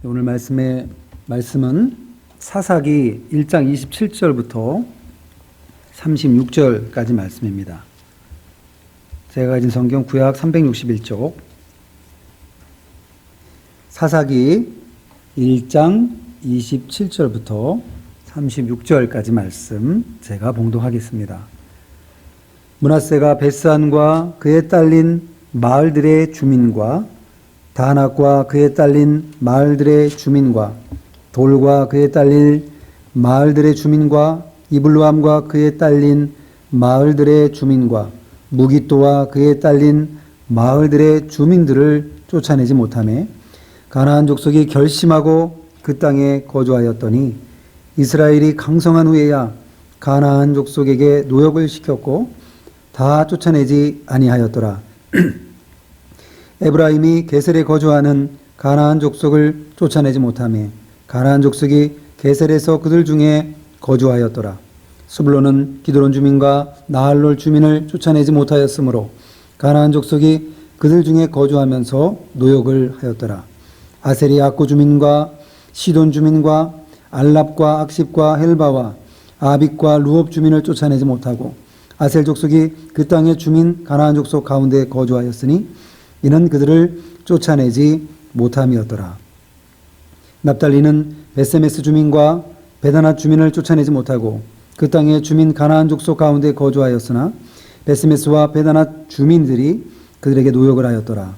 오늘 말씀은 사사기 1장 27절부터 36절까지 말씀입니다. 제가 가진 성경 구약 361쪽 사사기 1장 27절부터 36절까지 말씀 제가 봉독하겠습니다. 므낫세가 벳산과 그에 딸린 마을들의 주민과 다낙과 그에 딸린 마을들의 주민과 돌과 그에 딸린 마을들의 주민과 이블루함과 그에 딸린 마을들의 주민과 무깃도와 그에 딸린 마을들의 주민들을 쫓아내지 못하매 가나안 족속이 결심하고 그 땅에 거주하였더니 이스라엘이 강성한 후에야 가나안 족속에게 노역을 시켰고 다 쫓아내지 아니하였더라. 에브라임이 게셀에 거주하는 가나안 족속을 쫓아내지 못하며 가나안 족속이 게셀에서 그들 중에 거주하였더라. 스불론은 기드론 주민과 나할롤 주민을 쫓아내지 못하였으므로 가나안 족속이 그들 중에 거주하면서 노역을 하였더라. 아셀이 악고 주민과 시돈 주민과 알랍과 악십과 헬바와 아빅과 루옵 주민을 쫓아내지 못하고 아셀 족속이 그 땅의 주민 가나안 족속 가운데 거주하였으니 이는 그들을 쫓아내지 못함이었더라. 납달리는 베세메스 주민과 베다낫 주민을 쫓아내지 못하고 그 땅의 주민 가나안 족속 가운데 거주하였으나 베세메스와 베다낫 주민들이 그들에게 노역을 하였더라.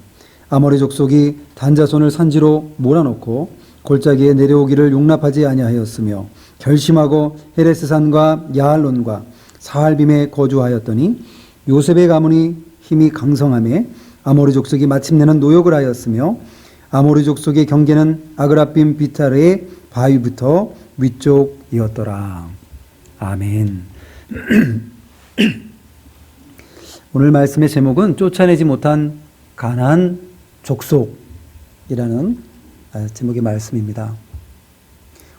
아모리 족속이 단자손을 산지로 몰아놓고 골짜기에 내려오기를 용납하지 아니하였으며 결심하고 헤레스산과 야알론과 사알빔에 거주하였더니 요셉의 가문이 힘이 강성하며 아모리 족속이 마침내는 노역을 하였으며 아모리 족속의 경계는 아그라빔 비타르의 바위부터 위쪽이었더라. 아멘. 오늘 말씀의 제목은 쫓아내지 못한 가나안 족속이라는 제목의 말씀입니다.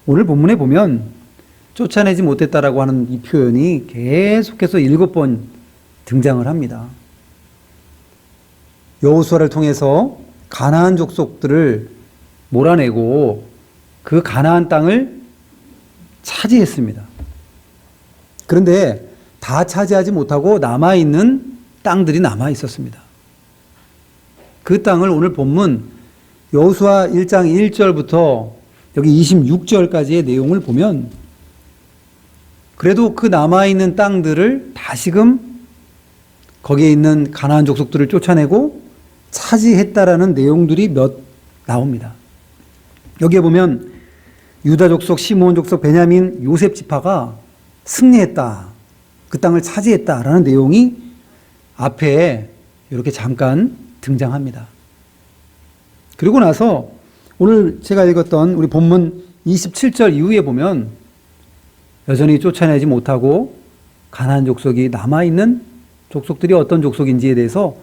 오늘 본문에 보면 쫓아내지 못했다라고 하는 이 표현이 계속해서 7번 등장을 합니다. 여호수아를 통해서 가나안 족속들을 몰아내고 그 가나안 땅을 차지했습니다. 그런데 다 차지하지 못하고 남아있는 땅들이 남아있었습니다. 그 땅을 오늘 본문 여호수아 1장 1절부터 여기 26절까지의 내용을 보면 그래도 그 남아있는 땅들을 다시금 거기에 있는 가나안 족속들을 쫓아내고 차지했다라는 내용들이 몇 나옵니다. 여기에 보면 유다 족속, 시므온 족속, 베냐민, 요셉 지파가 승리했다. 그 땅을 차지했다라는 내용이 앞에 이렇게 잠깐 등장합니다. 그리고 나서 오늘 제가 읽었던 우리 본문 27절 이후에 보면 여전히 쫓아내지 못하고 가나안 족속이 남아있는 족속들이 어떤 족속인지에 대해서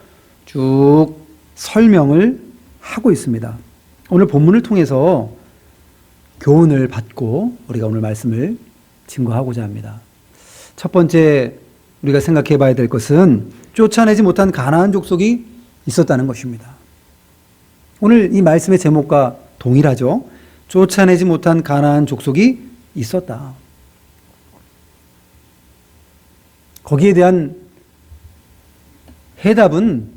쭉 설명을 하고 있습니다. 오늘 본문을 통해서 교훈을 받고 우리가 오늘 말씀을 증거하고자 합니다. 첫 번째 우리가 생각해 봐야 될 것은 쫓아내지 못한 가나안 족속이 있었다는 것입니다. 오늘 이 말씀의 제목과 동일하죠. 쫓아내지 못한 가나안 족속이 있었다. 거기에 대한 해답은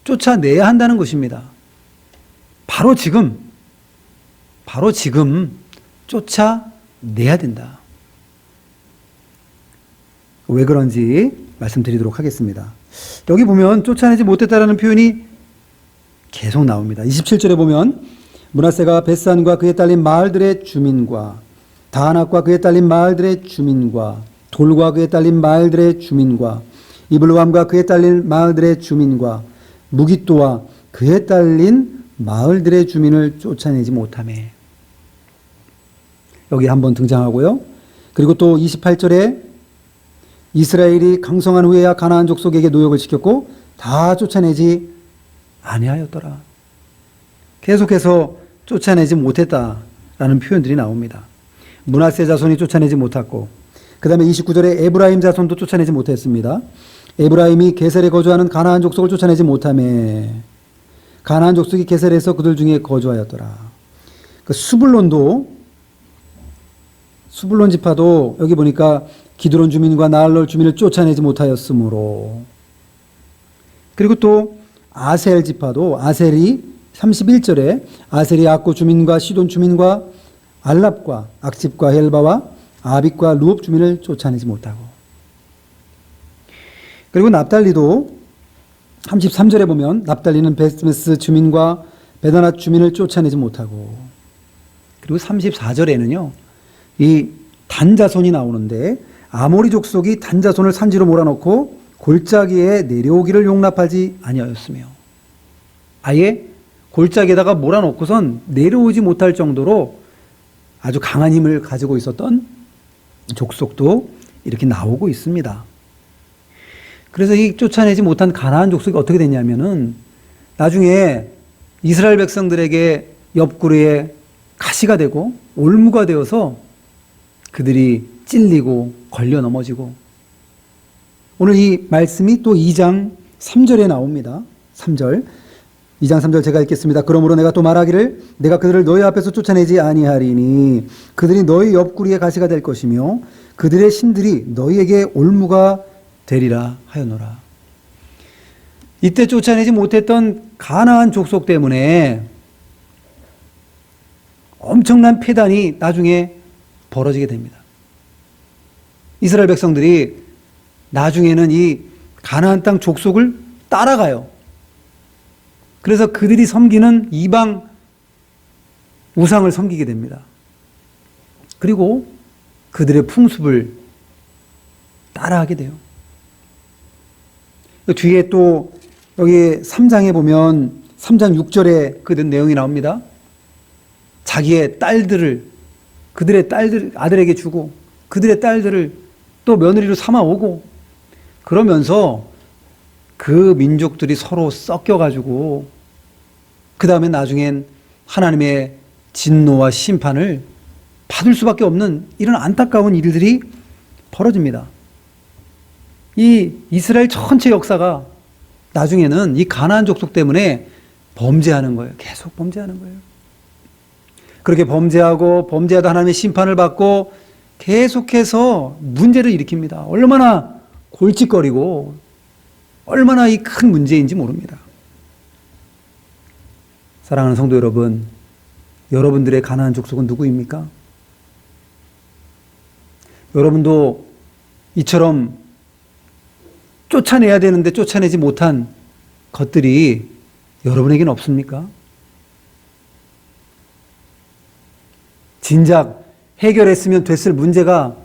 쫓아내야 한다는 것입니다. 바로 지금 쫓아내야 된다. 왜 그런지 말씀드리도록 하겠습니다. 여기 보면 쫓아내지 못했다라는 표현이 계속 나옵니다. 27절에 보면 므낫세가 벳산과 그에 딸린 마을들의 주민과 다낙과 그에 딸린 마을들의 주민과 돌과 그에 딸린 마을들의 주민과 이블루함과 그에 딸린 마을들의 주민과 무깃도와 그에 딸린 마을들의 주민을 쫓아내지 못하매 여기 한번 등장하고요. 그리고 또 28절에 이스라엘이 강성한 후에야 가나안 족속에게 노역을 시켰고 다 쫓아내지 아니하였더라. 계속해서 쫓아내지 못했다라는 표현들이 나옵니다. 므낫세 자손이 쫓아내지 못했고 그 다음에 29절에 에브라임 자손도 쫓아내지 못했습니다. 에브라임이 게셀에 거주하는 가나안 족속을 쫓아내지 못하매 가나안 족속이 게셀에서 그들 중에 거주하였더라. 그 수불론 지파도 여기 보니까 기드론 주민과 나할롤 주민을 쫓아내지 못하였으므로. 그리고 또 아셀 지파도 아셀이 31절에 아셀이 악고 주민과 시돈 주민과 알랍과 악집과 헬바와 아빅과 루옵 주민을 쫓아내지 못하고. 그리고 납달리도 33절에 보면 납달리는 베스메스 주민과 베다낫 주민을 쫓아내지 못하고. 그리고 34절에는요. 이 단자손이 나오는데 아모리 족속이 단자손을 산지로 몰아넣고 골짜기에 내려오기를 용납하지 아니하였으며, 아예 골짜기에다가 몰아넣고선 내려오지 못할 정도로 아주 강한 힘을 가지고 있었던 족속도 이렇게 나오고 있습니다. 그래서 이 쫓아내지 못한 가나안 족속이 어떻게 됐냐면은 나중에 이스라엘 백성들에게 옆구리에 가시가 되고 올무가 되어서 그들이 찔리고 걸려 넘어지고. 오늘 이 말씀이 또 2장 3절에 나옵니다. 3절. 2장 3절 제가 읽겠습니다. 그러므로 내가 또 말하기를 내가 그들을 너희 앞에서 쫓아내지 아니하리니 그들이 너희 옆구리에 가시가 될 것이며 그들의 신들이 너희에게 올무가 되리라 하였노라. 이때 쫓아내지 못했던 가나안 족속 때문에 엄청난 폐단이 나중에 벌어지게 됩니다. 이스라엘 백성들이 나중에는 이 가나안 땅 족속을 따라가요. 그래서 그들이 섬기는 이방 우상을 섬기게 됩니다. 그리고 그들의 풍습을 따라하게 돼요. 뒤에 또 여기 3장에 보면 3장 6절에 그 내용이 나옵니다. 자기의 딸들을 그들의 딸들 아들에게 주고 그들의 딸들을 또 며느리로 삼아오고 그러면서 그 민족들이 서로 섞여가지고 그 다음에 나중엔 하나님의 진노와 심판을 받을 수밖에 없는 이런 안타까운 일들이 벌어집니다. 이 이스라엘 전체 역사가 나중에는 이 가나안 족속 때문에 범죄하는 거예요. 계속 범죄하는 거예요. 그렇게 범죄하다 하나님의 심판을 받고 계속해서 문제를 일으킵니다. 얼마나 골칫거리고 얼마나 이 큰 문제인지 모릅니다. 사랑하는 성도 여러분, 여러분들의 가나안 족속은 누구입니까? 여러분도 이처럼 쫓아내야 되는데 쫓아내지 못한 것들이 여러분에게는 없습니까? 진작 해결했으면 됐을 문제가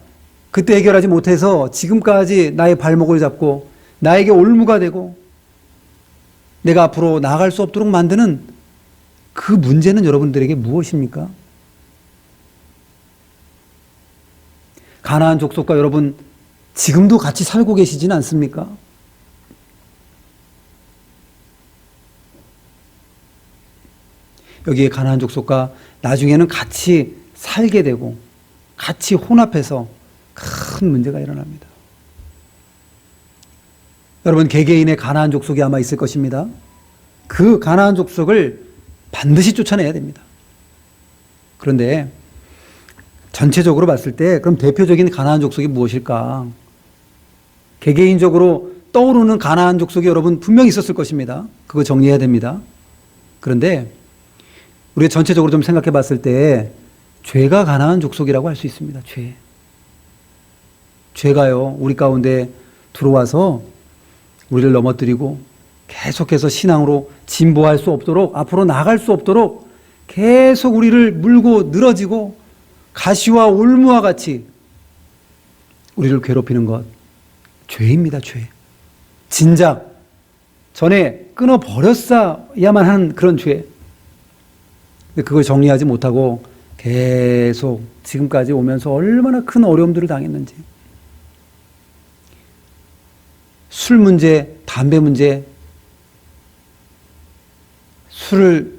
그때 해결하지 못해서 지금까지 나의 발목을 잡고 나에게 올무가 되고 내가 앞으로 나아갈 수 없도록 만드는 그 문제는 여러분들에게 무엇입니까? 가나안 족속과 여러분 지금도 같이 살고 계시지는 않습니까? 여기에 가나안 족속과 나중에는 같이 살게 되고 같이 혼합해서 큰 문제가 일어납니다. 여러분 개개인의 가나안 족속이 아마 있을 것입니다. 그 가나안 족속을 반드시 쫓아내야 됩니다. 그런데 전체적으로 봤을 때 그럼 대표적인 가나안 족속이 무엇일까? 개개인적으로 떠오르는 가나안 족속이 여러분 분명히 있었을 것입니다. 그거 정리해야 됩니다. 그런데 우리가 전체적으로 좀 생각해 봤을 때 죄가 가나안 족속이라고 할 수 있습니다. 죄가요 우리 가운데 들어와서 우리를 넘어뜨리고 계속해서 신앙으로 진보할 수 없도록 앞으로 나갈 수 없도록 계속 우리를 물고 늘어지고 가시와 올무와 같이 우리를 괴롭히는 것 죄입니다. 죄. 진작 전에 끊어버렸어야만 하는 그런 죄. 근데 그걸 정리하지 못하고 계속 지금까지 오면서 얼마나 큰 어려움들을 당했는지. 술 문제, 담배 문제, 술을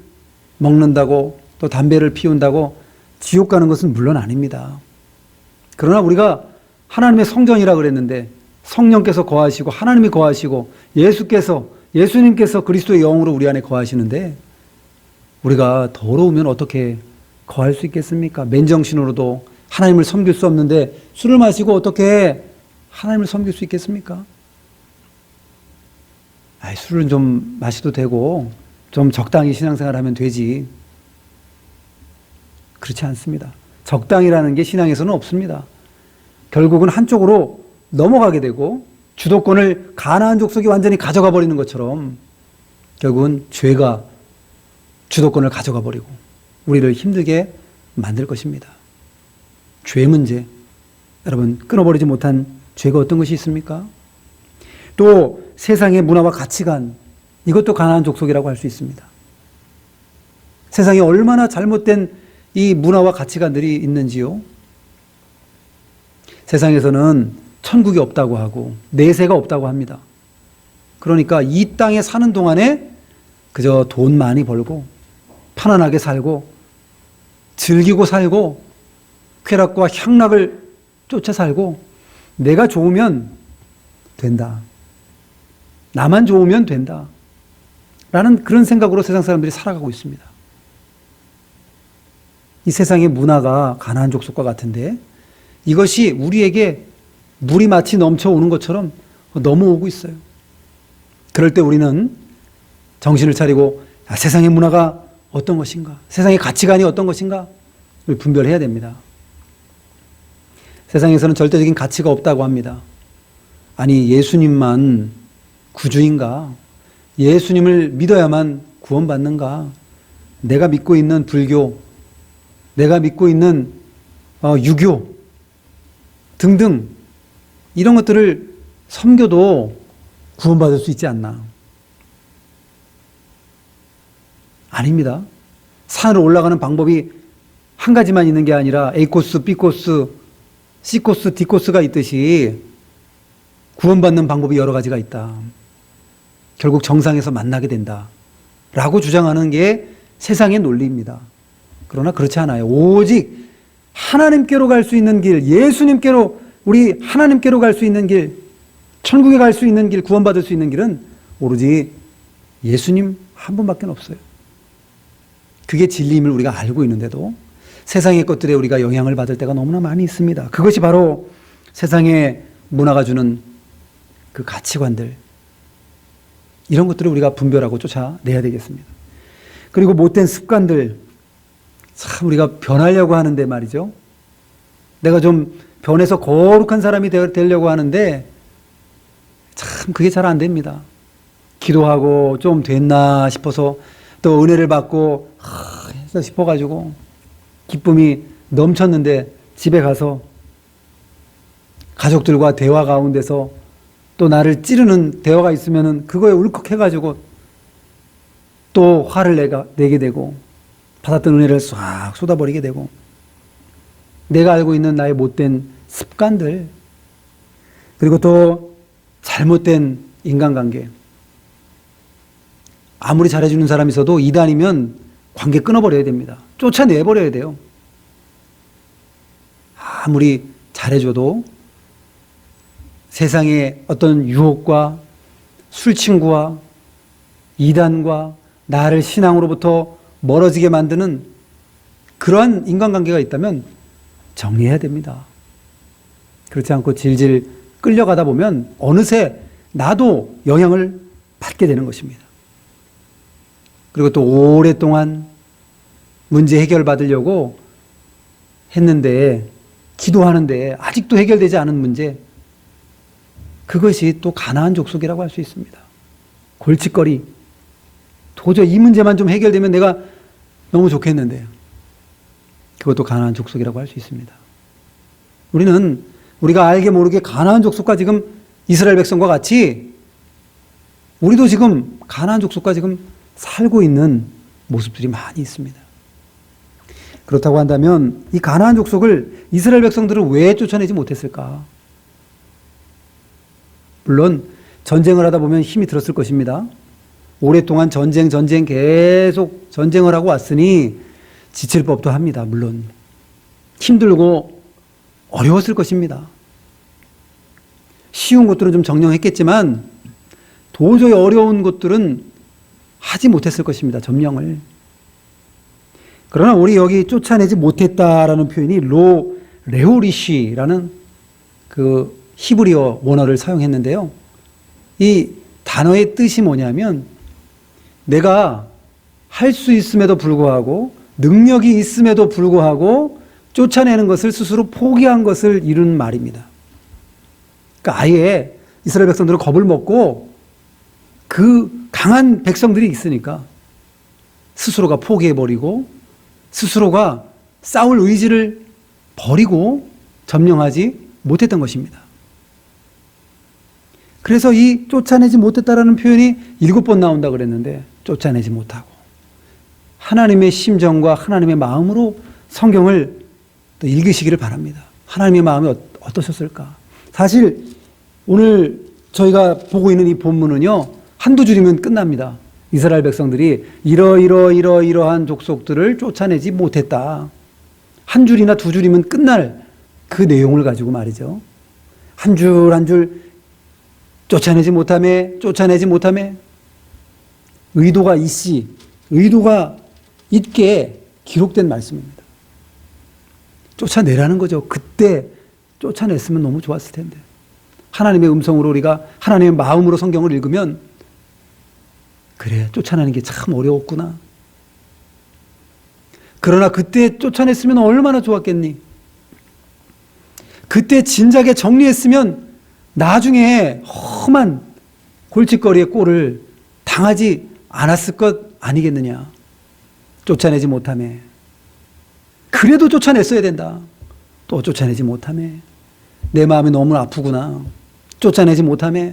먹는다고 또 담배를 피운다고 지옥 가는 것은 물론 아닙니다. 그러나 우리가 하나님의 성전이라 그랬는데 성령께서 거하시고 하나님이 거하시고 예수님께서 그리스도의 영으로 우리 안에 거하시는데 우리가 더러우면 어떻게 거할 수 있겠습니까? 맨정신으로도 하나님을 섬길 수 없는데 술을 마시고 어떻게 하나님을 섬길 수 있겠습니까? 술은 좀 마셔도 되고 좀 적당히 신앙생활하면 되지. 그렇지 않습니다. 적당이라는 게 신앙에서는 없습니다. 결국은 한쪽으로 넘어가게 되고 주도권을 가나안 족속이 완전히 가져가 버리는 것처럼 결국은 죄가 주도권을 가져가 버리고 우리를 힘들게 만들 것입니다. 죄 문제. 여러분, 끊어버리지 못한 죄가 어떤 것이 있습니까? 또 세상의 문화와 가치관, 이것도 가나안 족속이라고 할 수 있습니다. 세상에 얼마나 잘못된 이 문화와 가치관들이 있는지요. 세상에서는 천국이 없다고 하고 내세가 없다고 합니다. 그러니까 이 땅에 사는 동안에 그저 돈 많이 벌고 편안하게 살고 즐기고 살고 쾌락과 향락을 쫓아 살고 내가 좋으면 된다. 나만 좋으면 된다. 라는 그런 생각으로 세상 사람들이 살아가고 있습니다. 이 세상의 문화가 가나안 족속과 같은데 이것이 우리에게 물이 마치 넘쳐오는 것처럼 넘어오고 있어요. 그럴 때 우리는 정신을 차리고 세상의 문화가 어떤 것인가? 세상의 가치관이 어떤 것인가? 를 분별해야 됩니다. 세상에서는 절대적인 가치가 없다고 합니다. 아니, 예수님만 구주인가? 예수님을 믿어야만 구원받는가? 내가 믿고 있는 불교, 내가 믿고 있는 유교 등등 이런 것들을 섬겨도 구원받을 수 있지 않나? 아닙니다. 산으로 올라가는 방법이 한 가지만 있는 게 아니라 A코스, B코스, C코스, D코스가 있듯이 구원받는 방법이 여러 가지가 있다. 결국 정상에서 만나게 된다. 라고 주장하는 게 세상의 논리입니다. 그러나 그렇지 않아요. 오직 하나님께로 갈 수 있는 길, 예수님께로, 우리 하나님께로 갈 수 있는 길, 천국에 갈 수 있는 길, 구원받을 수 있는 길은 오로지 예수님 한 분밖에 없어요. 그게 진리임을 우리가 알고 있는데도 세상의 것들에 우리가 영향을 받을 때가 너무나 많이 있습니다. 그것이 바로 세상의 문화가 주는 그 가치관들, 이런 것들을 우리가 분별하고 쫓아내야 되겠습니다. 그리고 못된 습관들, 참 우리가 변하려고 하는데 말이죠. 내가 좀 변해서 거룩한 사람이 되려고 하는데 참 그게 잘 안 됩니다. 기도하고 좀 됐나 싶어서 또 은혜를 받고 해서 싶어가지고 기쁨이 넘쳤는데 집에 가서 가족들과 대화 가운데서 또 나를 찌르는 대화가 있으면은 그거에 울컥해가지고 또 화를 내게 되고 받았던 은혜를 싹 쏟아버리게 되고 내가 알고 있는 나의 못된 습관들, 그리고 또 잘못된 인간관계, 아무리 잘해주는 사람이 있어도 이단이면 관계 끊어버려야 됩니다. 쫓아내버려야 돼요. 아무리 잘해줘도 세상의 어떤 유혹과 술친구와 이단과 나를 신앙으로부터 멀어지게 만드는 그러한 인간관계가 있다면 정리해야 됩니다. 그렇지 않고 질질 끌려가다 보면 어느새 나도 영향을 받게 되는 것입니다. 그리고 또 오랫동안 문제 해결받으려고 했는데, 기도하는데 아직도 해결되지 않은 문제, 그것이 또 가나안 족속이라고 할 수 있습니다. 골칫거리. 도저히 이 문제만 좀 해결되면 내가 너무 좋겠는데, 그것도 가나안 족속이라고 할 수 있습니다. 우리가 알게 모르게 가나안 족속과 지금 이스라엘 백성과 같이 우리도 지금 가나안 족속과 지금 살고 있는 모습들이 많이 있습니다. 그렇다고 한다면 이 가나안 족속을 이스라엘 백성들을 왜 쫓아내지 못했을까? 물론 전쟁을 하다 보면 힘이 들었을 것입니다. 오랫동안 전쟁 계속 전쟁을 하고 왔으니 지칠 법도 합니다. 물론 힘들고 어려웠을 것입니다. 쉬운 것들은 좀 정령했겠지만 도저히 어려운 것들은 하지 못했을 것입니다. 점령을. 그러나 우리 여기 쫓아내지 못했다라는 표현이 레오리시라는 그 히브리어 원어를 사용했는데요. 이 단어의 뜻이 뭐냐면 내가 할 수 있음에도 불구하고 능력이 있음에도 불구하고 쫓아내는 것을 스스로 포기한 것을 이룬 말입니다. 그러니까 아예 이스라엘 백성들은 겁을 먹고 그 강한 백성들이 있으니까 스스로가 포기해버리고 스스로가 싸울 의지를 버리고 점령하지 못했던 것입니다. 그래서 이 쫓아내지 못했다라는 표현이 7번 나온다 그랬는데 쫓아내지 못하고 하나님의 심정과 하나님의 마음으로 성경을 또 읽으시기를 바랍니다. 하나님의 마음이 어떠셨을까? 사실 오늘 저희가 보고 있는 이 본문은요, 한두 줄이면 끝납니다. 이스라엘 백성들이 이러한 족속들을 쫓아내지 못했다. 한 줄이나 두 줄이면 끝날 그 내용을 가지고 말이죠. 한 줄 한 줄 쫓아내지 못하며 의도가 있게 기록된 말씀입니다. 쫓아내라는 거죠. 그때 쫓아냈으면 너무 좋았을 텐데. 하나님의 음성으로 우리가 하나님의 마음으로 성경을 읽으면 그래, 쫓아내는 게 참 어려웠구나. 그러나 그때 쫓아냈으면 얼마나 좋았겠니? 그때 진작에 정리했으면 나중에 험한 골칫거리의 꼴을 당하지 않았을 것 아니겠느냐. 쫓아내지 못하며. 그래도 쫓아냈어야 된다. 또 쫓아내지 못하며. 내 마음이 너무 아프구나. 쫓아내지 못하며.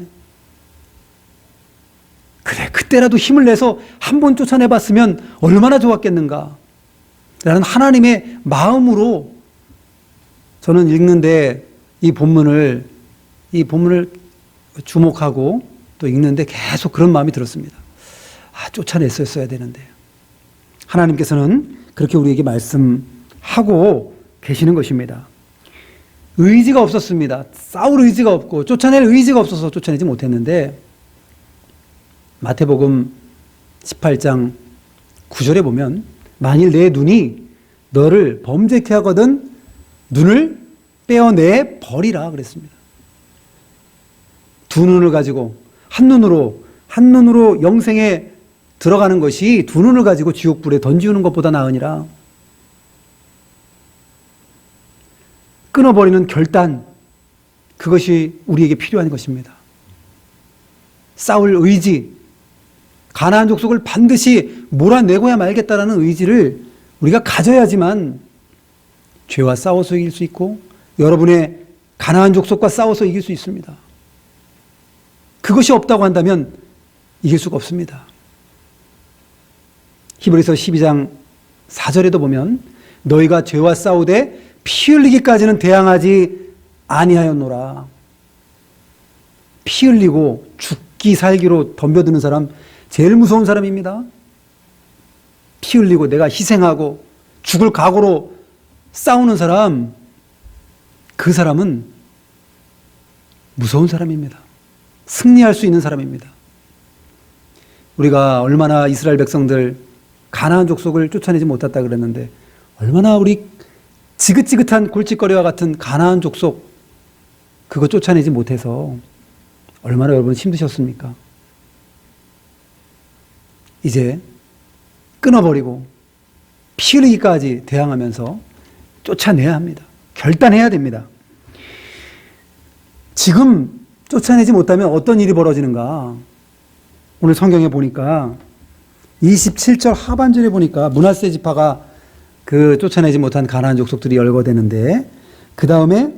그래, 그때라도 힘을 내서 한 번 쫓아내봤으면 얼마나 좋았겠는가. 라는 하나님의 마음으로 저는 읽는데 이 본문을 주목하고 또 읽는데 계속 그런 마음이 들었습니다. 쫓아냈었어야 되는데. 하나님께서는 그렇게 우리에게 말씀하고 계시는 것입니다. 의지가 없었습니다. 싸울 의지가 없고 쫓아낼 의지가 없어서 쫓아내지 못했는데 마태복음 18장 9절에 보면 만일 내 눈이 너를 범죄케 하거든 눈을 빼어내 버리라 그랬습니다. 두 눈을 가지고 한 눈으로 영생에 들어가는 것이 두 눈을 가지고 지옥불에 던지우는 것보다 나으니라. 끊어버리는 결단, 그것이 우리에게 필요한 것입니다. 싸울 의지, 가나안 족속을 반드시 몰아내고야 말겠다라는 의지를 우리가 가져야지만 죄와 싸워서 이길 수 있고 여러분의 가나안 족속과 싸워서 이길 수 있습니다. 그것이 없다고 한다면 이길 수가 없습니다. 히브리서 12장 4절에도 보면 너희가 죄와 싸우되 피 흘리기까지는 대항하지 아니하였노라. 피 흘리고 죽기 살기로 덤벼드는 사람 제일 무서운 사람입니다. 피 흘리고 내가 희생하고 죽을 각오로 싸우는 사람, 그 사람은 무서운 사람입니다. 승리할 수 있는 사람입니다. 우리가 얼마나 이스라엘 백성들 가나안 족속을 쫓아내지 못했다 그랬는데 얼마나 우리 지긋지긋한 골칫거리와 같은 가나안 족속 그거 쫓아내지 못해서 얼마나 여러분 힘드셨습니까? 이제 끊어버리고 피 흘리기까지 대항하면서 쫓아내야 합니다. 결단해야 됩니다. 지금 쫓아내지 못하면 어떤 일이 벌어지는가? 오늘 성경에 보니까 27절 하반절에 보니까 므낫세 지파가 그 쫓아내지 못한 가나안 족속들이 열거되는데 그 다음에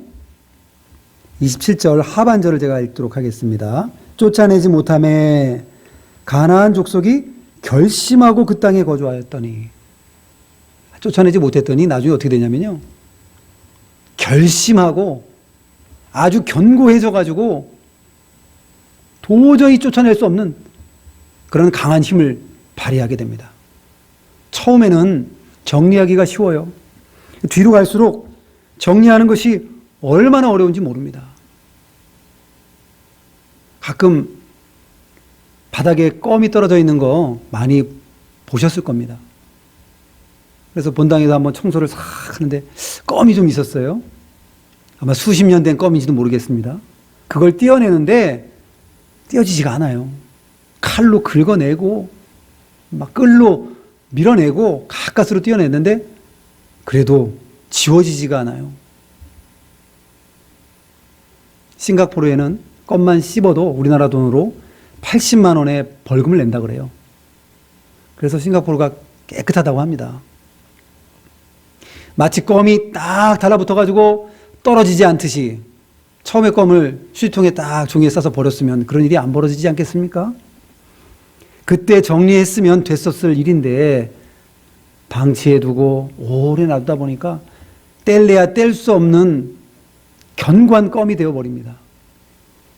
27절 하반절을 제가 읽도록 하겠습니다. 쫓아내지 못함에 가나안 족속이 결심하고 그 땅에 거주하였더니 쫓아내지 못했더니 나중에 어떻게 되냐면요. 결심하고 아주 견고해져 가지고 도저히 쫓아낼 수 없는 그런 강한 힘을 발휘하게 됩니다. 처음에는 정리하기가 쉬워요. 뒤로 갈수록 정리하는 것이 얼마나 어려운지 모릅니다. 가끔 바닥에 껌이 떨어져 있는 거 많이 보셨을 겁니다. 그래서 본당에도 한번 청소를 싹 하는데 껌이 좀 있었어요. 아마 수십 년 된 껌인지도 모르겠습니다. 그걸 떼어내는데 떼어지지가 않아요. 칼로 긁어내고 막 끌로 밀어내고 가까스로 떼어냈는데 그래도 지워지지가 않아요. 싱가포르에는 껌만 씹어도 우리나라 돈으로 80만 원의 벌금을 낸다 그래요. 그래서 싱가포르가 깨끗하다고 합니다. 마치 껌이 딱 달라붙어가지고 떨어지지 않듯이 처음에 껌을 휴지통에 딱 종이에 싸서 버렸으면 그런 일이 안 벌어지지 않겠습니까? 그때 정리했으면 됐었을 일인데 방치해두고 오래 놔두다 보니까 뗄래야 뗄 수 없는 견고한 껌이 되어버립니다.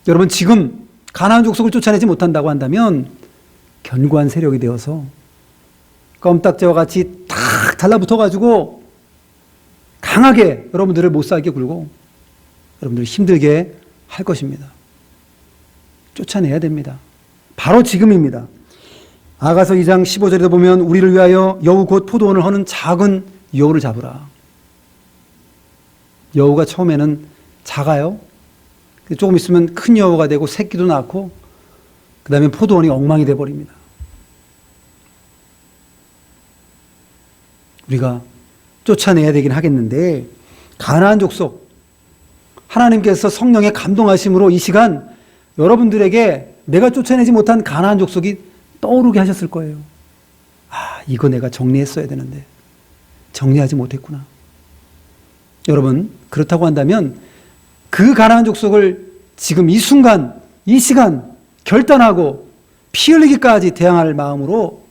여러분, 지금 가나안 족속을 쫓아내지 못한다고 한다면 견고한 세력이 되어서 껌딱지와 같이 탁 달라붙어가지고 강하게 여러분들을 못 살게 굴고 여러분들을 힘들게 할 것입니다. 쫓아내야 됩니다. 바로 지금입니다. 아가서 2장 15절에도 보면 우리를 위하여 여우 곧 포도원을 허는 작은 여우를 잡으라. 여우가 처음에는 작아요. 조금 있으면 큰 여우가 되고 새끼도 낳고 그 다음에 포도원이 엉망이 되어버립니다. 우리가 쫓아내야 되긴 하겠는데 가나안 족속 하나님께서 성령의 감동하심으로 이 시간 여러분들에게 내가 쫓아내지 못한 가나안 족속이 떠오르게 하셨을 거예요. 아, 이거 내가 정리했어야 되는데 정리하지 못했구나. 여러분, 그렇다고 한다면 그 가나안 족속을 지금 이 순간, 이 시간 결단하고 피 흘리기까지 대항할 마음으로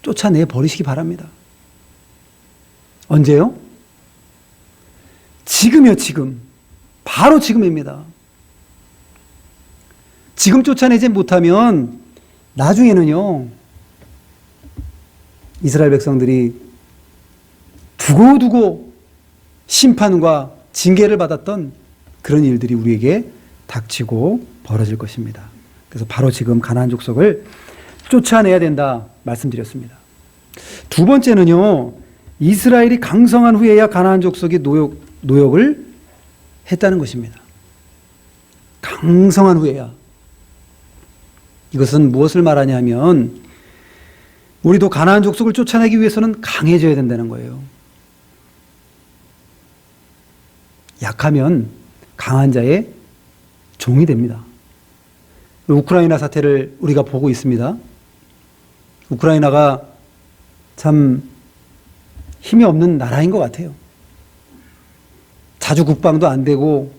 쫓아내 버리시기 바랍니다. 언제요? 지금이요, 지금. 바로 지금입니다. 지금 쫓아내지 못하면 나중에는요, 이스라엘 백성들이 두고두고 심판과 징계를 받았던 그런 일들이 우리에게 닥치고 벌어질 것입니다. 그래서 바로 지금 가나안 족속을 쫓아내야 된다 말씀드렸습니다. 두 번째는요, 이스라엘이 강성한 후에야 가나안 족속이 노역을 했다는 것입니다. 강성한 후에야. 이것은 무엇을 말하냐면 우리도 가나안 족속을 쫓아내기 위해서는 강해져야 된다는 거예요. 약하면 강한 자의 종이 됩니다. 우크라이나 사태를 우리가 보고 있습니다. 우크라이나가 참 힘이 없는 나라인 것 같아요. 자주 국방도 안 되고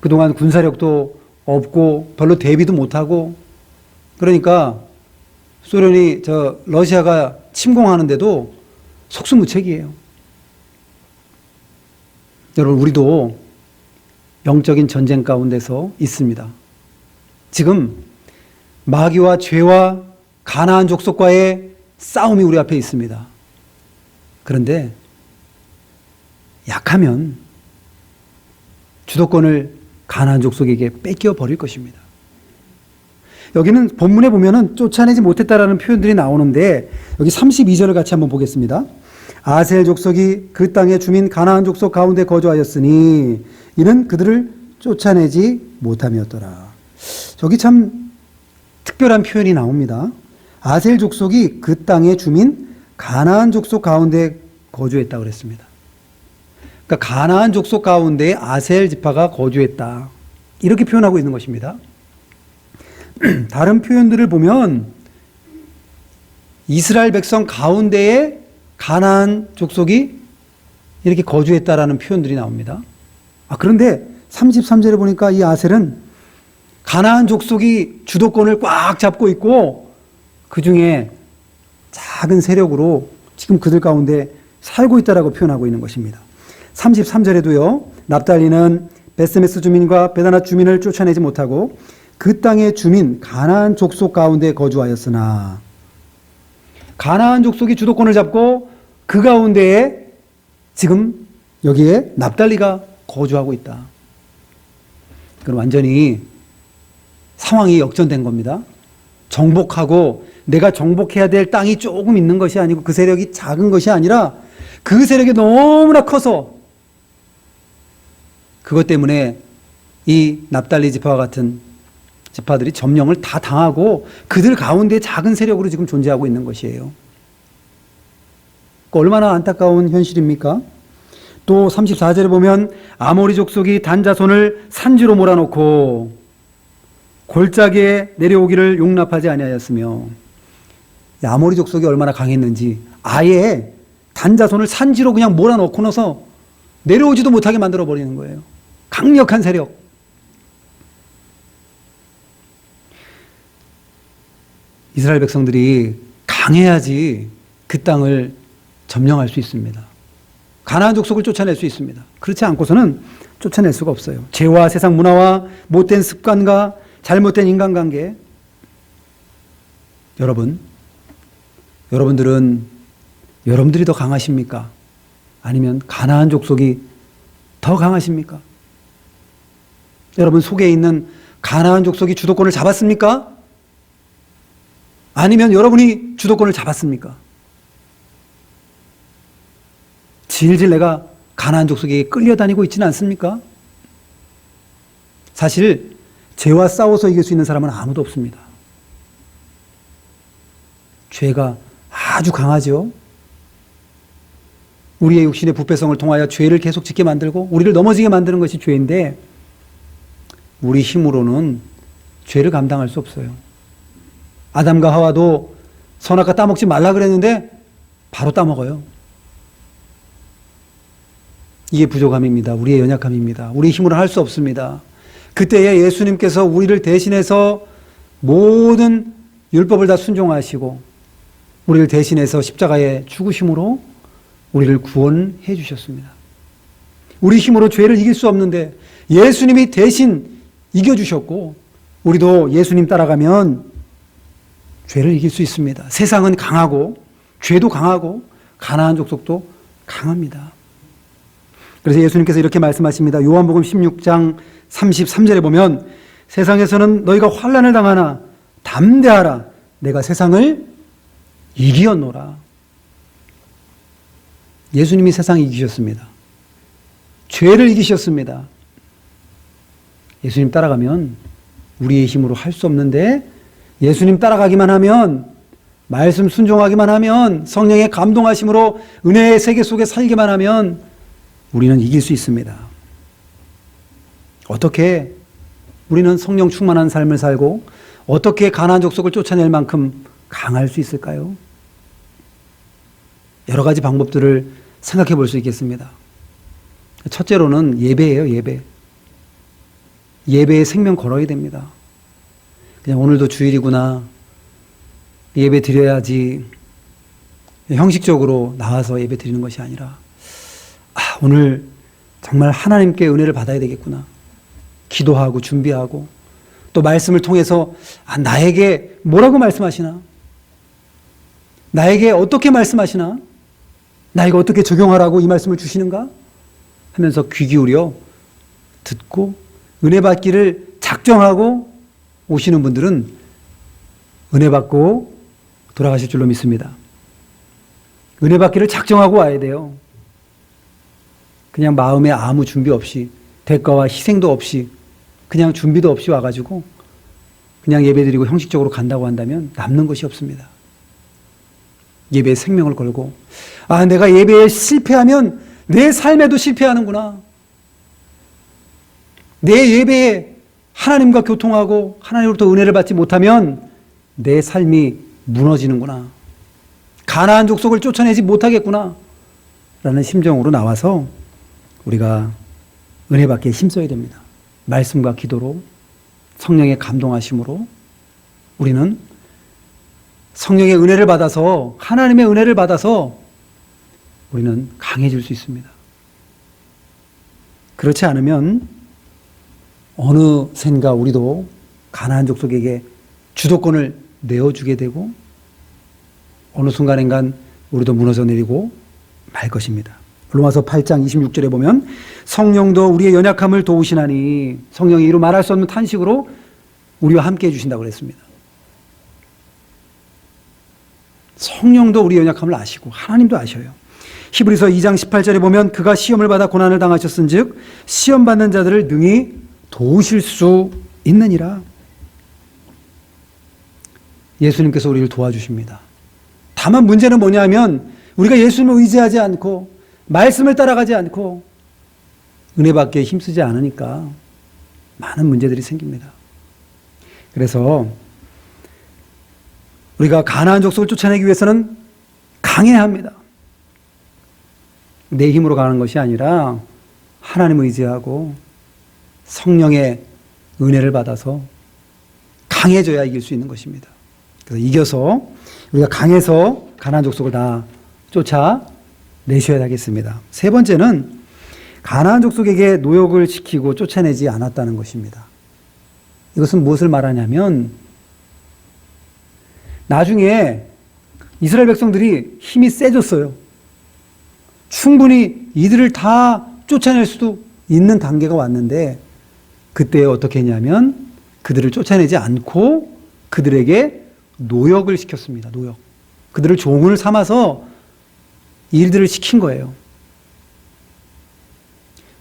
그동안 군사력도 없고 별로 대비도 못하고 그러니까 소련이 러시아가 침공하는데도 속수무책이에요. 여러분, 우리도 영적인 전쟁 가운데서 있습니다. 지금 마귀와 죄와 가나안 족속과의 싸움이 우리 앞에 있습니다. 그런데 약하면 주도권을 가나안 족속에게 뺏겨 버릴 것입니다. 여기는 본문에 보면은 쫓아내지 못했다라는 표현들이 나오는데 여기 32절을 같이 한번 보겠습니다. 아셀 족속이 그 땅의 주민 가나안 족속 가운데 거주하였으니 이는 그들을 쫓아내지 못함이었더라. 저기 참 특별한 표현이 나옵니다. 아셀 족속이 그 땅의 주민 가나안 족속 가운데 거주했다 그랬습니다. 그러니까 가나안 족속 가운데 아셀 지파가 거주했다. 이렇게 표현하고 있는 것입니다. 다른 표현들을 보면 이스라엘 백성 가운데에 가나안 족속이 이렇게 거주했다라는 표현들이 나옵니다. 그런데 33절에 보니까 이 아셀은 가나안 족속이 주도권을 꽉 잡고 있고 그 중에 작은 세력으로 지금 그들 가운데 살고 있다라고 표현하고 있는 것입니다. 33절에도요. 납달리는 베스메스 주민과 베다낫 주민을 쫓아내지 못하고 그 땅의 주민 가나안 족속 가운데 거주하였으나 가나안 족속이 주도권을 잡고 그 가운데에 지금 여기에 납달리가 거주하고 있다. 그럼 완전히 상황이 역전된 겁니다. 정복하고 내가 정복해야 될 땅이 조금 있는 것이 아니고 그 세력이 작은 것이 아니라 그 세력이 너무나 커서 그것 때문에 이 납달리 지파와 같은 지파들이 점령을 다 당하고 그들 가운데 작은 세력으로 지금 존재하고 있는 것이에요. 얼마나 안타까운 현실입니까? 또 34절에 보면 아모리 족속이 단자손을 산지로 몰아놓고 골짜기에 내려오기를 용납하지 아니하였으며, 아모리 족속이 얼마나 강했는지 아예 단자손을 산지로 그냥 몰아놓고 나서 내려오지도 못하게 만들어 버리는 거예요. 강력한 세력. 이스라엘 백성들이 강해야지 그 땅을 점령할 수 있습니다. 가나안 족속을 쫓아낼 수 있습니다. 그렇지 않고서는 쫓아낼 수가 없어요. 죄와 세상 문화와 못된 습관과 잘못된 인간관계. 여러분들이 더 강하십니까? 아니면 가나안 족속이 더 강하십니까? 여러분 속에 있는 가나안 족속이 주도권을 잡았습니까? 아니면 여러분이 주도권을 잡았습니까? 질질 내가 가나안 족속에게 끌려다니고 있지는 않습니까? 사실 죄와 싸워서 이길 수 있는 사람은 아무도 없습니다. 죄가 아주 강하죠. 우리의 육신의 부패성을 통하여 죄를 계속 짓게 만들고 우리를 넘어지게 만드는 것이 죄인데, 우리 힘으로는 죄를 감당할 수 없어요. 아담과 하와도 선악과 따먹지 말라 그랬는데 바로 따먹어요. 이게 부족함입니다. 우리의 연약함입니다. 우리 힘으로 할 수 없습니다. 그때에 예수님께서 우리를 대신해서 모든 율법을 다 순종하시고 우리를 대신해서 십자가에 죽으심으로 우리를 구원해 주셨습니다. 우리 힘으로 죄를 이길 수 없는데 예수님이 대신 이겨주셨고, 우리도 예수님 따라가면 죄를 이길 수 있습니다. 세상은 강하고 죄도 강하고 가나안 족속도 강합니다. 그래서 예수님께서 이렇게 말씀하십니다. 요한복음 16장 33절에 보면 세상에서는 너희가 환난을 당하나 담대하라, 내가 세상을 이기었노라. 예수님이 세상을 이기셨습니다. 죄를 이기셨습니다. 예수님 따라가면 우리의 힘으로 할 수 없는데, 예수님 따라가기만 하면, 말씀 순종하기만 하면, 성령의 감동하심으로 은혜의 세계 속에 살기만 하면 우리는 이길 수 있습니다. 어떻게 우리는 성령 충만한 삶을 살고 어떻게 가나안 족속을 쫓아낼 만큼 강할 수 있을까요? 여러 가지 방법들을 생각해 볼 수 있겠습니다. 첫째로는 예배예요, 예배. 예배에 생명 걸어야 됩니다. 그냥 오늘도 주일이구나, 예배 드려야지, 형식적으로 나와서 예배 드리는 것이 아니라, 오늘 정말 하나님께 은혜를 받아야 되겠구나, 기도하고 준비하고 또 말씀을 통해서 나에게 뭐라고 말씀하시나, 나에게 어떻게 말씀하시나, 나에게 어떻게 적용하라고 이 말씀을 주시는가 하면서 귀 기울여 듣고 은혜 받기를 작정하고 오시는 분들은 은혜 받고 돌아가실 줄로 믿습니다. 은혜 받기를 작정하고 와야 돼요. 그냥 마음에 아무 준비 없이, 대가와 희생도 없이, 그냥 준비도 없이 와가지고 그냥 예배드리고 형식적으로 간다고 한다면 남는 것이 없습니다. 예배에 생명을 걸고, 내가 예배에 실패하면 내 삶에도 실패하는구나, 내 예배에 하나님과 교통하고 하나님으로부터 은혜를 받지 못하면 내 삶이 무너지는구나, 가나안 족속을 쫓아내지 못하겠구나 라는 심정으로 나와서 우리가 은혜 받기에 힘써야 됩니다. 말씀과 기도로, 성령의 감동하심으로 우리는 성령의 은혜를 받아서, 하나님의 은혜를 받아서 우리는 강해질 수 있습니다. 그렇지 않으면 어느샌가 우리도 가나안 족속에게 주도권을 내어주게 되고 어느 순간인간 우리도 무너져 내리고 말 것입니다. 로마서 8장 26절에 보면 성령도 우리의 연약함을 도우시나니, 성령이 이루 말할 수 없는 탄식으로 우리와 함께 해주신다고 그랬습니다. 성령도 우리 연약함을 아시고 하나님도 아셔요. 히브리서 2장 18절에 보면 그가 시험을 받아 고난을 당하셨은즉 시험 받는 자들을 능히 도우실 수 있느니라. 예수님께서 우리를 도와주십니다. 다만 문제는 뭐냐면 우리가 예수님을 의지하지 않고 말씀을 따라가지 않고 은혜받기에 힘쓰지 않으니까 많은 문제들이 생깁니다. 그래서 우리가 가나안 족속을 쫓아내기 위해서는 강해야 합니다. 내 힘으로 가는 것이 아니라 하나님을 의지하고 성령의 은혜를 받아서 강해져야 이길 수 있는 것입니다. 그래서 이겨서 우리가 강해서 가나안 족속을 다 쫓아내셔야 하겠습니다. 세 번째는 가나안 족속에게 노역을 시키고 쫓아내지 않았다는 것입니다. 이것은 무엇을 말하냐면 나중에 이스라엘 백성들이 힘이 세졌어요. 충분히 이들을 다 쫓아낼 수도 있는 단계가 왔는데 그때 어떻게 했냐면 그들을 쫓아내지 않고 그들에게 노역을 시켰습니다. 노역. 그들을 종을 삼아서 일들을 시킨 거예요.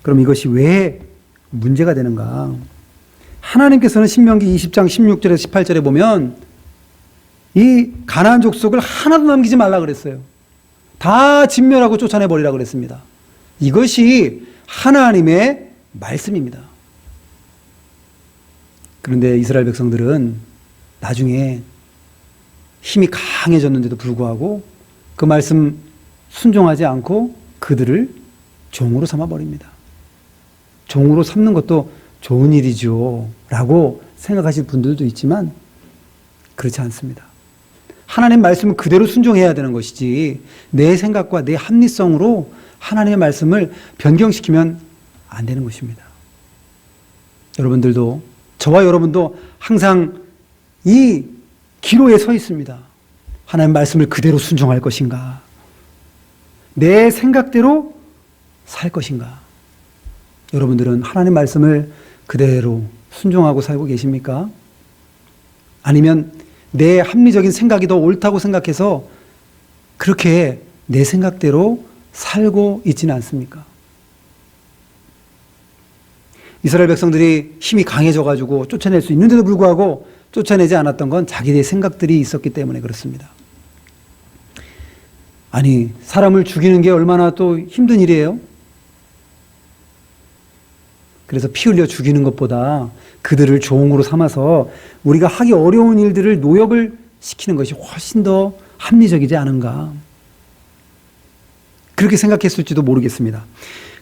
그럼 이것이 왜 문제가 되는가? 하나님께서는 신명기 20장 16절에서 18절에 보면 이 가나안 족속을 하나도 남기지 말라 그랬어요. 다 진멸하고 쫓아내버리라 그랬습니다. 이것이 하나님의 말씀입니다. 그런데 이스라엘 백성들은 나중에 힘이 강해졌는데도 불구하고 그 말씀 순종하지 않고 그들을 종으로 삼아버립니다. 종으로 삼는 것도 좋은 일이죠 라고 생각하실 분들도 있지만 그렇지 않습니다. 하나님 말씀을 그대로 순종해야 되는 것이지 내 생각과 내 합리성으로 하나님의 말씀을 변경시키면 안 되는 것입니다. 여러분들도 저와 여러분도 항상 이 기로에 서 있습니다. 하나님의 말씀을 그대로 순종할 것인가? 내 생각대로 살 것인가? 여러분들은 하나님 말씀을 그대로 순종하고 살고 계십니까? 아니면 내 합리적인 생각이 더 옳다고 생각해서 그렇게 내 생각대로 살고 있지는 않습니까? 이스라엘 백성들이 힘이 강해져가지고 쫓아낼 수 있는데도 불구하고 쫓아내지 않았던 건 자기의 생각들이 있었기 때문에 그렇습니다. 아니, 사람을 죽이는 게 얼마나 또 힘든 일이에요? 그래서 피 흘려 죽이는 것보다 그들을 종으로 삼아서 우리가 하기 어려운 일들을 노역을 시키는 것이 훨씬 더 합리적이지 않은가. 그렇게 생각했을지도 모르겠습니다.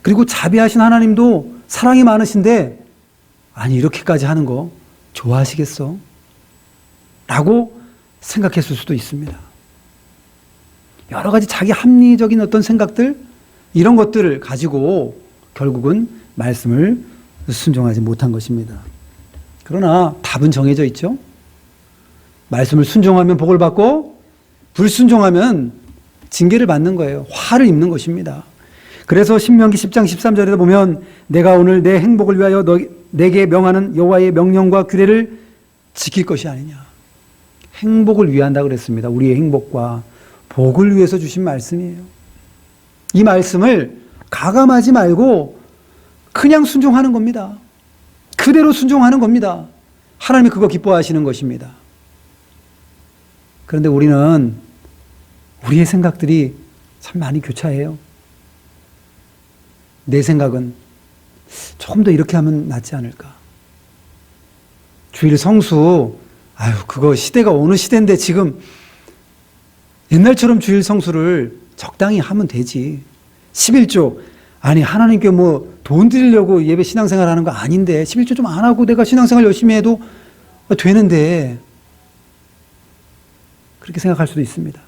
그리고 자비하신 하나님도 사랑이 많으신데 아니 이렇게까지 하는 거 좋아하시겠어? 라고 생각했을 수도 있습니다. 여러 가지 자기 합리적인 어떤 생각들 이런 것들을 가지고 결국은 말씀을 순종하지 못한 것입니다. 그러나 답은 정해져 있죠. 말씀을 순종하면 복을 받고 불순종하면 징계를 받는 거예요. 화를 입는 것입니다. 그래서 신명기 10장 13절에 보면 내가 오늘 내 행복을 위하여 내게 명하는 여호와의 명령과 규례를 지킬 것이 아니냐. 행복을 위한다 그랬습니다. 우리의 행복과 복을 위해서 주신 말씀이에요. 이 말씀을 가감하지 말고 그냥 순종하는 겁니다. 그대로 순종하는 겁니다. 하나님이 그거 기뻐하시는 것입니다. 그런데 우리는 우리의 생각들이 참 많이 교차해요. 내 생각은 조금 더 이렇게 하면 낫지 않을까. 주일 성수, 아유, 그거 시대가 어느 시대인데 지금 옛날처럼 주일 성수를 적당히 하면 되지. 11조, 아니, 하나님께 뭐 돈 드리려고 예배 신앙생활 하는 거 아닌데 11조 좀 안 하고 내가 신앙생활 열심히 해도 되는데 그렇게 생각할 수도 있습니다.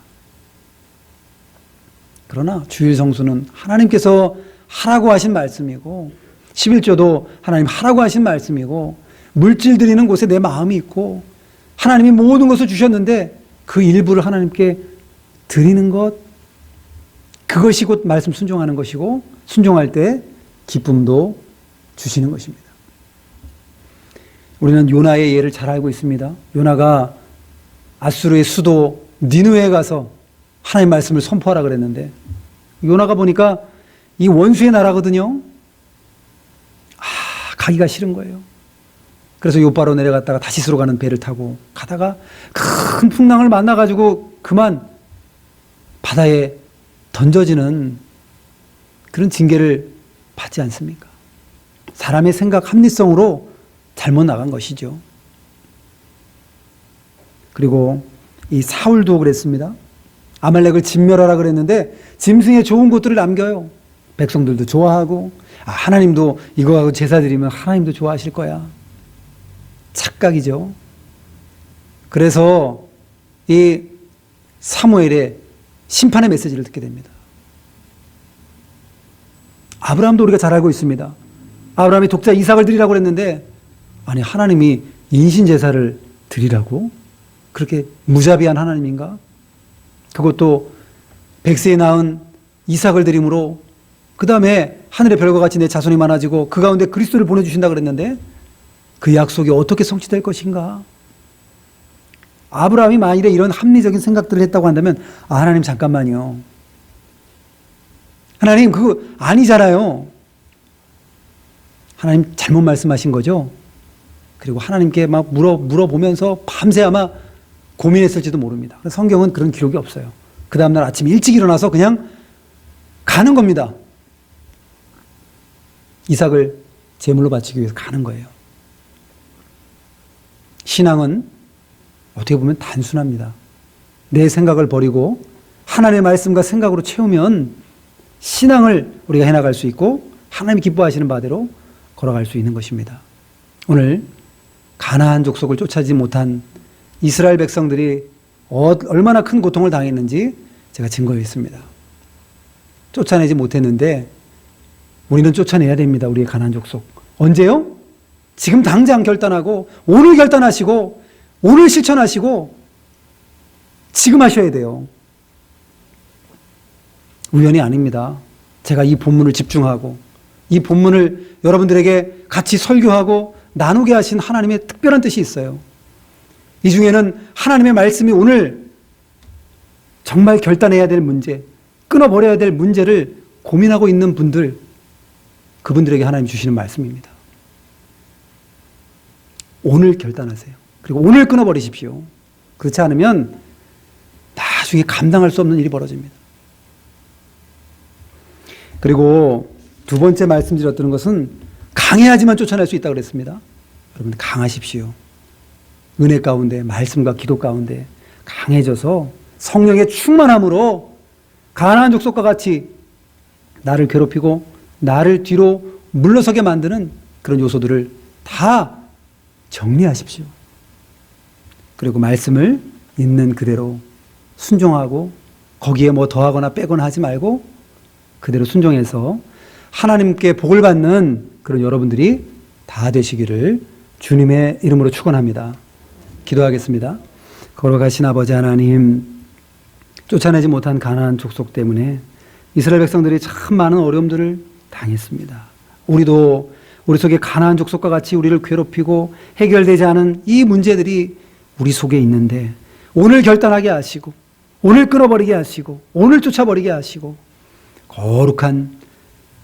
그러나 주일 성수는 하나님께서 하라고 하신 말씀이고 11조도 하나님 하라고 하신 말씀이고 물질 드리는 곳에 내 마음이 있고 하나님이 모든 것을 주셨는데 그 일부를 하나님께 드리는 것 그것이 곧 말씀 순종하는 것이고 순종할 때 기쁨도 주시는 것입니다. 우리는 요나의 예를 잘 알고 있습니다. 요나가 아수르의 수도 니느웨에 가서 하나님 말씀을 선포하라 그랬는데 요나가 보니까 이 원수의 나라거든요. 가기가 싫은 거예요. 그래서 요바로 내려갔다가 다시스로 가는 배를 타고 가다가 큰 풍랑을 만나가지고 그만 바다에 던져지는 그런 징계를 받지 않습니까? 사람의 생각 합리성으로 잘못 나간 것이죠. 그리고 이 사울도 그랬습니다. 아말렉을 진멸하라 그랬는데 짐승의 좋은 것들을 남겨요. 백성들도 좋아하고 하나님도 이거하고 제사 드리면 하나님도 좋아하실 거야. 착각이죠. 그래서 이 사무엘의 심판의 메시지를 듣게 됩니다. 아브라함도 우리가 잘 알고 있습니다. 아브라함이 독자 이삭을 드리라고 그랬는데 아니 하나님이 인신제사를 드리라고? 그렇게 무자비한 하나님인가? 그것도 백세에 낳은 이삭을 드림으로 그 다음에 하늘의 별과 같이 내 자손이 많아지고 그 가운데 그리스도를 보내주신다 그랬는데 그 약속이 어떻게 성취될 것인가? 아브라함이 만일에 이런 합리적인 생각들을 했다고 한다면 하나님 잠깐만요. 하나님 그거 아니잖아요. 하나님 잘못 말씀하신 거죠? 그리고 하나님께 막 물어보면서 밤새 아마 고민했을지도 모릅니다. 성경은 그런 기록이 없어요. 그 다음날 아침 일찍 일어나서 그냥 가는 겁니다. 이삭을 제물로 바치기 위해서 가는 거예요. 신앙은 어떻게 보면 단순합니다. 내 생각을 버리고 하나님의 말씀과 생각으로 채우면 신앙을 우리가 해나갈 수 있고 하나님이 기뻐하시는 바대로 걸어갈 수 있는 것입니다. 오늘 가나안 족속을 쫓아지 못한 이스라엘 백성들이 얼마나 큰 고통을 당했는지 제가 증거했습니다. 쫓아내지 못했는데 우리는 쫓아내야 됩니다. 우리의 가나안 족속. 언제요? 지금 당장 결단하고 오늘 결단하시고 오늘 실천하시고 지금 하셔야 돼요. 우연이 아닙니다. 제가 이 본문을 집중하고 이 본문을 여러분들에게 같이 설교하고 나누게 하신 하나님의 특별한 뜻이 있어요. 이 중에는 하나님의 말씀이 오늘 정말 결단해야 될 문제, 끊어버려야 될 문제를 고민하고 있는 분들, 그분들에게 하나님 주시는 말씀입니다. 오늘 결단하세요. 그리고 오늘 끊어버리십시오. 그렇지 않으면 나중에 감당할 수 없는 일이 벌어집니다. 그리고 두 번째 말씀드렸던 것은 강해야지만 쫓아낼 수 있다고 그랬습니다. 여러분 강하십시오. 은혜 가운데 말씀과 기도 가운데 강해져서 성령의 충만함으로 가나안 족속과 같이 나를 괴롭히고 나를 뒤로 물러서게 만드는 그런 요소들을 다 정리하십시오. 그리고 말씀을 있는 그대로 순종하고 거기에 뭐 더하거나 빼거나 하지 말고 그대로 순종해서 하나님께 복을 받는 그런 여러분들이 다 되시기를 주님의 이름으로 축원합니다. 기도하겠습니다. 걸어가신 아버지 하나님, 쫓아내지 못한 가나안 족속 때문에 이스라엘 백성들이 참 많은 어려움들을 당했습니다. 우리도 우리 속에 가나안 족속과 같이 우리를 괴롭히고 해결되지 않은 이 문제들이 우리 속에 있는데 오늘 결단하게 하시고 오늘 끊어버리게 하시고 오늘 쫓아버리게 하시고 거룩한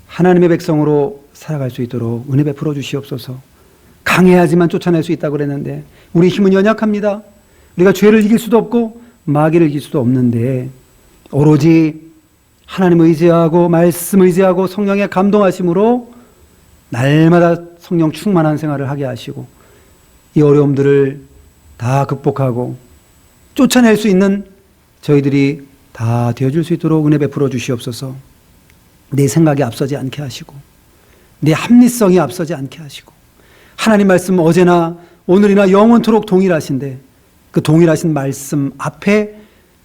하나님의 백성으로 살아갈 수 있도록 은혜 베풀어 주시옵소서. 강해야지만 쫓아낼 수 있다고 그랬는데 우리 힘은 연약합니다. 우리가 죄를 이길 수도 없고 마귀를 이길 수도 없는데 오로지 하나님 의지하고 말씀 의지하고 성령의 감동하심으로 날마다 성령 충만한 생활을 하게 하시고 이 어려움들을 다 극복하고 쫓아낼 수 있는 저희들이 다 되어줄 수 있도록 은혜 베풀어 주시옵소서. 내 생각이 앞서지 않게 하시고 내 합리성이 앞서지 않게 하시고 하나님 말씀 어제나 오늘이나 영원토록 동일하신데 그 동일하신 말씀 앞에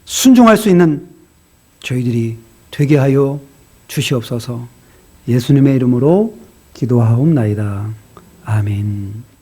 순종할 수 있는 저희들이 되게 하여 주시옵소서. 예수님의 이름으로 기도하옵나이다. 아멘.